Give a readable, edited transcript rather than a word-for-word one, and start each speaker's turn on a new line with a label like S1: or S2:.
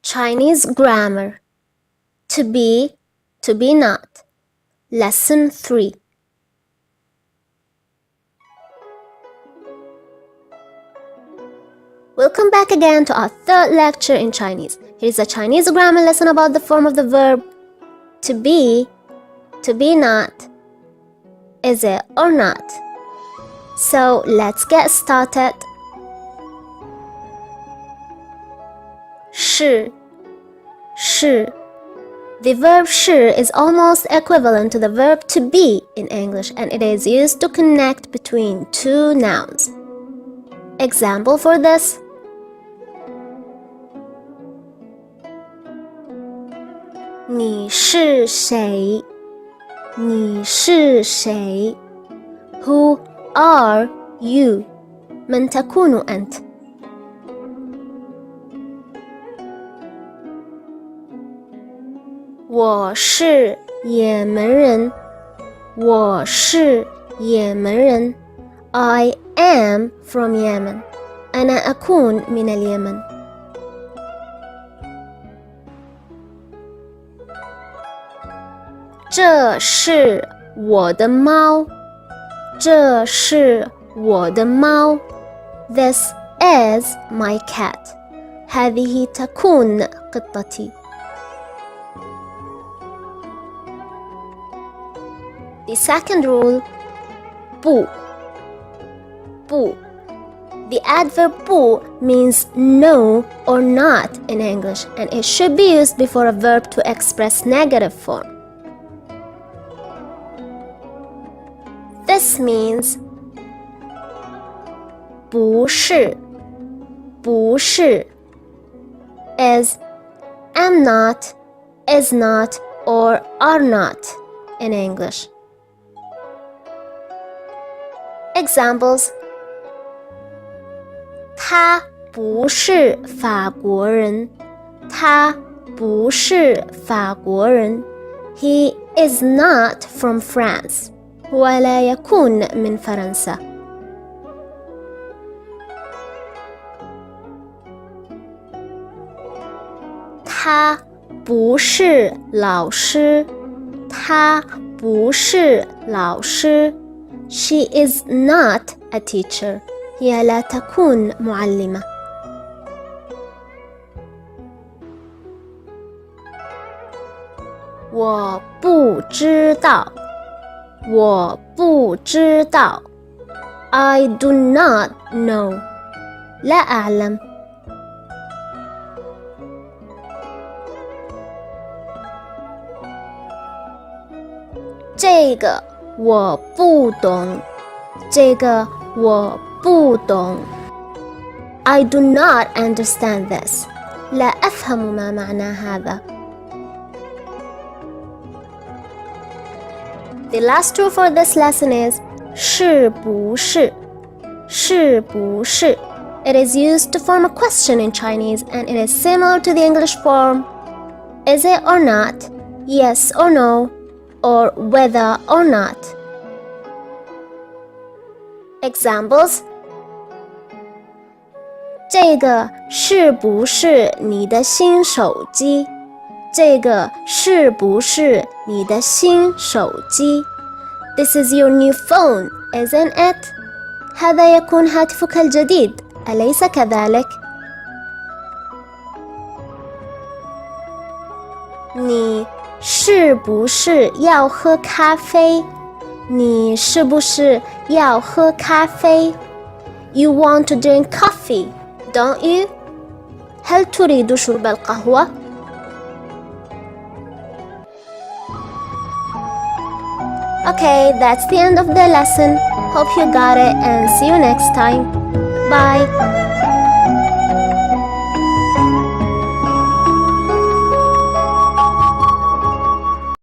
S1: Chinese grammar. To be not. Lesson 3. Welcome back again to our third lecture in Chinese. Here's a Chinese grammar lesson about the form of the verb to be not, is it or not. So let's get started. 是 The verb 是 is almost equivalent to the verb to be in English, and it is used to connect between two nouns. Example for this: 你是谁? 你是谁? Who are you? من تكون أنت? 我是也门人. 我是也门人. I am from Yemen. أنا أكون من اليمن. 这是我的猫. 这是我的猫. This is my cat. هذه تكون قطتي. The second rule, 不 The adverb 不 means no or not in English, and it should be used before a verb to express negative form. This means 不是 is am not, is not, or are not in English. Examples: 他不是法国人. 他不是法国人. He is not from France. هو لا يكون من فرنسا.他不是老师. 他不是老师. She is not a teacher. هي لا تكون معلمة. "我不知道." 我不知道. I do not know. لا أعلم. 这个我不懂. 这个我不懂. I do not understand this. لا أفهم ما معنى هذا. The last rule for this lesson is 是不是 是不是 It is used to form a question in Chinese, and it is similar to the English form is it or not, yes or no, or whether or not. Examples: 这个是不是你的新手机? 这个是不是你的新手机? This is your new phone, isn't it? هذا يكون هاتفك الجديد, أليس كذلك? 你是不是要喝咖啡? 你是不是要喝咖啡? You want to drink coffee, don't you? هل تريد شرب القهوة? Okay, that's the end of the lesson. Hope you got it and see you next time. Bye.